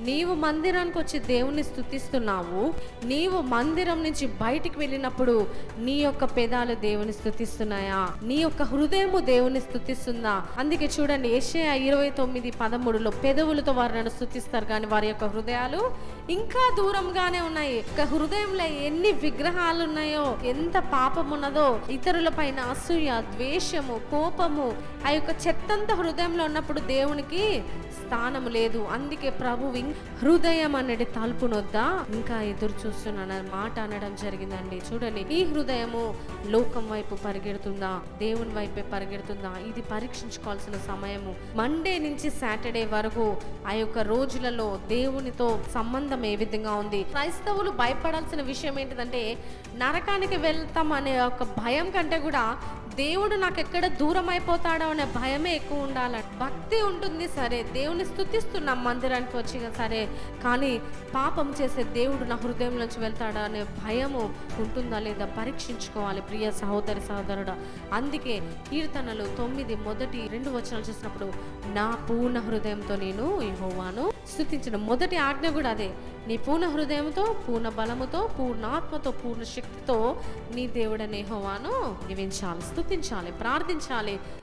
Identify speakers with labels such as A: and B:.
A: నీవు మందిరానికి వచ్చి దేవుని స్తుతిస్తున్నావు. నీవు మందిరం నుంచి బయటికి వెళ్ళినప్పుడు నీ యొక్క పెదాలు దేవుని స్తుతిస్తున్నాయా? నీ యొక్క హృదయము దేవుని స్తుతిస్తుందా? అందుకే చూడండి, యెషయా 29:13 పెదవులతో వారు నన్ను స్తుతిస్తారు కానీ వారి యొక్క హృదయాలు ఇంకా దూరంగానే ఉన్నాయి. హృదయంలో ఎన్ని విగ్రహాలు ఉన్నాయో, ఎంత పాపం ఉన్నదో, ఇతరుల పైన అసూయ, ద్వేషము, కోపము, ఆ యొక్క చెత్తంతా హృదయంలో ఉన్నప్పుడు దేవునికి స్థానం లేదు. అందుకే ప్రభువు హృదయం అనేది తలుపునొద్ద ఇంకా ఎదురు చూస్తున్నాను మాట అనడం జరిగిందండి. చూడండి, ఈ హృదయము లోకం వైపు పరిగెడుతుందా, దేవుని వైపే పరిగెడుతుందా? ఇది పరీక్షించుకోవాల్సిన సమయము. మండే నుంచి సాటర్డే వరకు ఆ యొక్క రోజులలో దేవునితో సంబంధం ఏ విధంగా ఉంది? క్రైస్తవులు భయపడాల్సిన విషయం ఏంటిదంటే, నరకానికి వెళ్తాం అనే ఒక భయం కంటే కూడా దేవుడు నాకు ఎక్కడ దూరం అయిపోతాడో అనే భయమే ఎక్కువ ఉండాలి. భక్తి ఉంటుంది సరే, దేవుని స్తుతిస్తున్నాం మందిరానికి వచ్చి సరే, కానీ పాపం చేసే దేవుడు నా హృదయం నుంచి వెళ్తాడా అనే భయము ఉంటుందా లేదా పరీక్షించుకోవాలి ప్రియ సహోదరి సహోదరుడా. అందుకే కీర్తనలు 9 మొదటి 2 వచనాలు చూసినప్పుడు నా పూర్ణ హృదయంతో నేను యెహోవాను స్తుతించిన మొదటి ఆజ్ఞ కూడా అదే. నీ పూర్ణ హృదయంతో, పూర్ణ బలముతో, పూర్ణ ఆత్మతో, పూర్ణ శక్తితో నీ దేవుడనే యెహోవాను దీవించాలి, స్తుతించాలి, ప్రార్థించాలి.